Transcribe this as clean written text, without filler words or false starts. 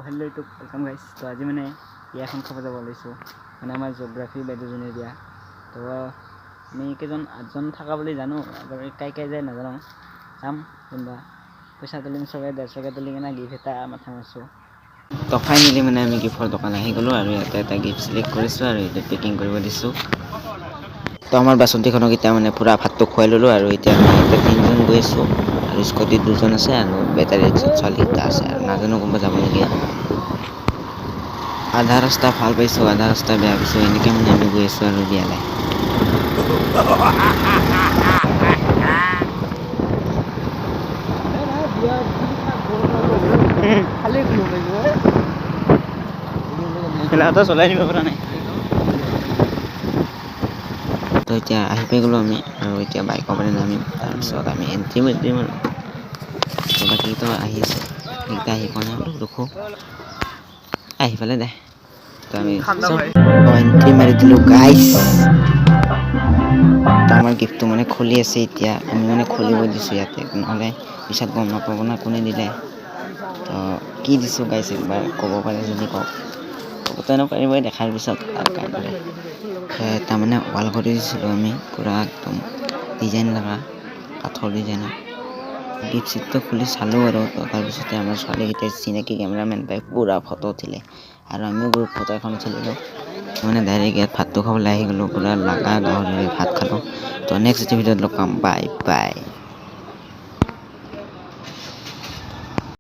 Hello' YouTube welcome গাইছ। তো আজি মানে বিয়াখন খাব যাব লৈছোঁ, মানে আমাৰ জিঅ'গ্ৰাফী বাইদেউজনীৰ বিয়া। তো আমি কেইজন 8জন থকা বুলি জানো, আবার কাই কাই যায় নাজানো, চাম কোনোবা পইচা তুলিম চবে 150কে তুলি কিনে গিফ্ট এটা মাথা মাৰছোঁ। তো ফাইনেলি মানে আমি গিফ্টৰ দোকান আহি গ'লোঁ আৰু ইয়াতে এটা গিফ্ট চিলেক্ট কৰিছোঁ আৰু এইটো পেকিং কৰিব দিছোঁ। তো আমাৰ বাচন্তিখনক এতিয়া মানে পূৰা ভাতটো খুৱাই ল'লোঁ আৰু এতিয়া আমি ইয়াতে 3জন গৈ আছোঁ আৰু স্কুটিত 2জন আছে আৰু বেটাৰী ৰিক্সাত ছোৱালী এটা আছে আৰু নাজানো কোনোবা যাবলগীয়া। আধা ৰাস্তা ভাল পাইছোঁ, আধা ৰাস্তা বেয়া পাইছোঁ, এনেকৈ মানে আমি গৈ আছোঁ আৰু বিয়ালৈ। চলাই দিব পৰা নাই। তো এতিয়া আহি পাই গ'লোঁ আমি আৰু এতিয়া বাইকৰ পৰা নামিম, তাৰপিছত আমি এণ্ট্ৰি মাৰি দিম আৰু। তো বাকীকেইটা আহি আছে, সেইকেইটা আহি পোৱা নাই বোলো ৰখোঁ, আহি পালে দে। তো আমি এণ্ট্ৰি মাৰি দিলোঁ গাইছ। তো আমাৰ গিফ্টটো মানে খুলি আছে এতিয়া, আমি মানে খুলিব দিছোঁ ইয়াতে, নহ'লে পিছত গম নাপাব না কোনে দিলে। তো কি দিছোঁ গাইছ একবাৰ ক'ব পাৰে যদি কওক। ক'বতো নপাৰিবই দেখাৰ পিছত আৰু কাইলৈ। তাৰমানে ৱাল কৰি দিছিলোঁ আমি পূৰা একদম ডিজাইন লগা, কাঠৰ ডিজাইনৰ। গিফ্ট চিফ্টটো খুলি চালোঁ আৰু তো তাৰপিছতে আমাৰ ছোৱালীকেইটাই চিনাকি কেমেৰামেন পাই পূৰা ফটো উঠিলে আৰু আমিও গ্ৰুপ ফটো এখন উঠিলোঁ। মানে ডাইৰেক্ট ইয়াত ভাতটো খাবলৈ আহি গ'লোঁ, পূৰা লাগা গাহৰিৰে ভাত খালোঁ। তো নেক্সট ভিডিঅ'ত লগ পাম, বাই বাই।